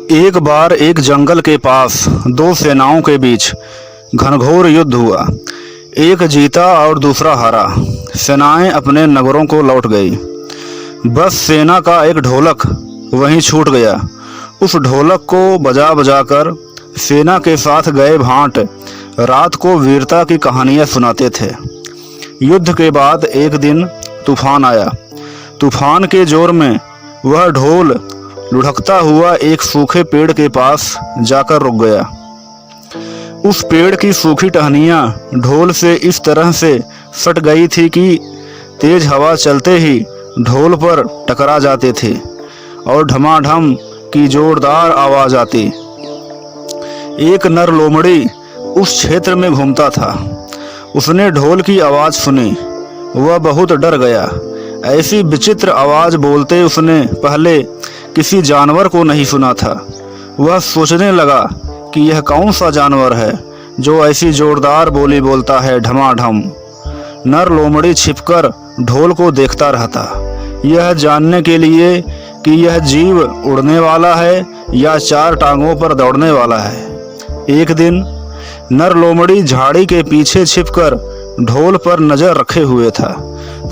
एक बार एक जंगल के पास दो सेनाओं के बीच घनघोर युद्ध हुआ। एक जीता और दूसरा हारा। सेनाएं अपने नगरों को लौट गई। बस सेना का एक ढोलक वहीं छूट गया। उस ढोलक को बजा बजा कर सेना के साथ गए भांट रात को वीरता की कहानियां सुनाते थे। युद्ध के बाद एक दिन तूफान आया। तूफान के जोर में वह ढोल लुढ़कता हुआ एक सूखे पेड़ के पास जाकर रुक गया। उस पेड़ की सूखी टहनियाँ ढोल से इस तरह से सट गई थी कि तेज हवा चलते ही ढोल पर टकरा जाते थे और ढमाढम की जोरदार आवाज आती। एक नर लोमड़ी उस क्षेत्र में घूमता था। उसने ढोल की आवाज़ सुनी। वह बहुत डर गया। ऐसी विचित्र आवाज़ बोलते उसने पहले किसी जानवर को नहीं सुना था। वह सोचने लगा कि यह कौन सा जानवर है जो ऐसी जोरदार बोली बोलता है, ढमाढम। नर लोमड़ी छिपकर ढोल को देखता रहता, यह जानने के लिए कि यह जीव उड़ने वाला है या चार टांगों पर दौड़ने वाला है। एक दिन नर लोमड़ी झाड़ी के पीछे छिपकर ढोल पर नजर रखे हुए था।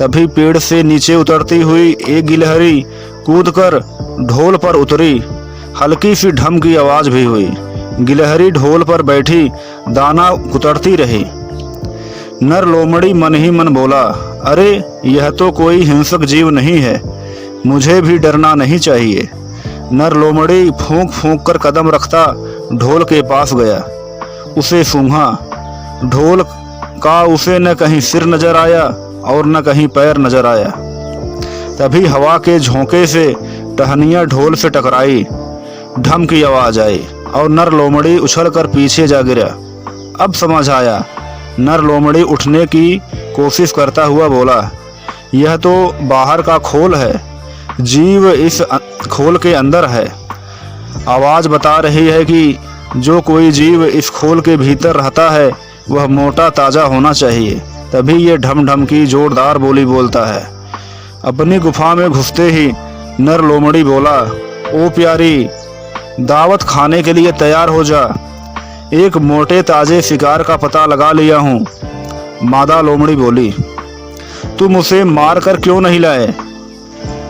तभी पेड़ से नीचे उतरती हुई एक गिलहरी कूदकर ढोल पर उतरी। हल्की सी ढम की आवाज भी हुई। गिलहरी ढोल पर बैठी दाना कुतरती रही। नर लोमड़ी मन ही मन बोला, अरे यह तो कोई हिंसक जीव नहीं है, मुझे भी डरना नहीं चाहिए। नर लोमड़ी फूंक फूंक कर कदम रखता ढोल के पास गया। उसे सूंघा। ढोल का उसे न कहीं सिर नजर आया और न कहीं पैर नजर आया। तभी हवा के झोंके से टहनियाँ ढोल से टकराई। ढम की आवाज आई और नर लोमड़ी उछलकर पीछे जा गिरा। अब समझ आया। नर लोमड़ी उठने की कोशिश करता हुआ बोला, यह तो बाहर का खोल है, जीव इस खोल के अंदर है। आवाज बता रही है कि जो कोई जीव इस खोल के भीतर रहता है वह मोटा ताजा होना चाहिए, तभी ये ढम ढम की जोरदार बोली बोलता है। अपनी गुफा में घुसते ही नर लोमड़ी बोला, ओ प्यारी, दावत खाने के लिए तैयार हो जा। एक मोटे ताजे शिकार का पता लगा लिया हूँ। मादा लोमड़ी बोली, तुम उसे मार कर क्यों नहीं लाए?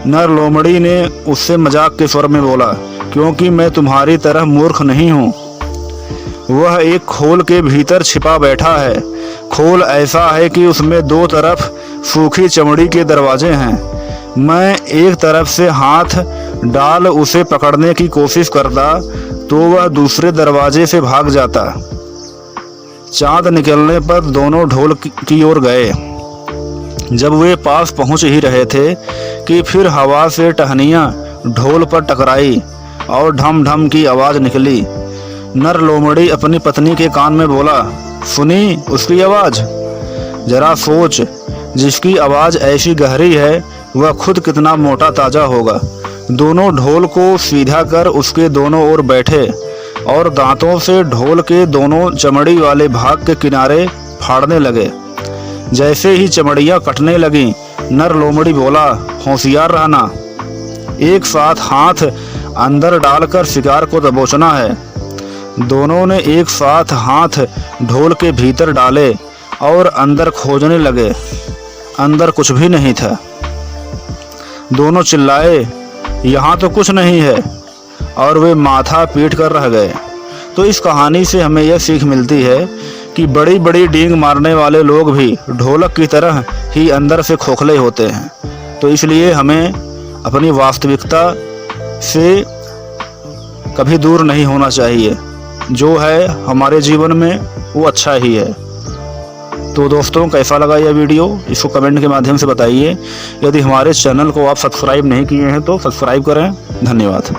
नर लोमड़ी ने उससे मजाक के स्वर में बोला, क्योंकि मैं तुम्हारी तरह मूर्ख नहीं हूँ। वह एक खोल के भीतर छिपा बैठा है। खोल ऐसा है कि उसमें दो तरफ सूखी चमड़ी के दरवाजे हैं। मैं एक तरफ से हाथ डाल उसे पकड़ने की कोशिश करता तो वह दूसरे दरवाजे से भाग जाता। चांद निकलने पर दोनों ढोल की ओर गए। जब वे पास पहुंच ही रहे थे कि फिर हवा से टहनियाँ ढोल पर टकराई और ढम ढम की आवाज़ निकली। नर लोमड़ी अपनी पत्नी के कान में बोला, सुनी उसकी आवाज़? जरा सोच, जिसकी आवाज़ ऐसी गहरी है वह खुद कितना मोटा ताजा होगा। दोनों ढोल को सीधा कर उसके दोनों ओर बैठे और दांतों से ढोल के दोनों चमड़ी वाले भाग के किनारे फाड़ने लगे। जैसे ही चमड़ियाँ कटने लगीं, नर लोमड़ी बोला, होशियार रहना, एक साथ हाथ अंदर डालकर शिकार को दबोचना है। दोनों ने एक साथ हाथ ढोल के भीतर डाले और अंदर खोजने लगे। अंदर कुछ भी नहीं था। दोनों चिल्लाए, यहाँ तो कुछ नहीं है, और वे माथा पीट कर रह गए। तो इस कहानी से हमें यह सीख मिलती है कि बड़ी बड़ी डींग मारने वाले लोग भी ढोलक की तरह ही अंदर से खोखले होते हैं। तो इसलिए हमें अपनी वास्तविकता से कभी दूर नहीं होना चाहिए। जो है हमारे जीवन में वो अच्छा ही है। तो दोस्तों, कैसा लगा यह वीडियो, इसको कमेंट के माध्यम से बताइए। यदि हमारे चैनल को आप सब्सक्राइब नहीं किए हैं तो सब्सक्राइब करें। धन्यवाद।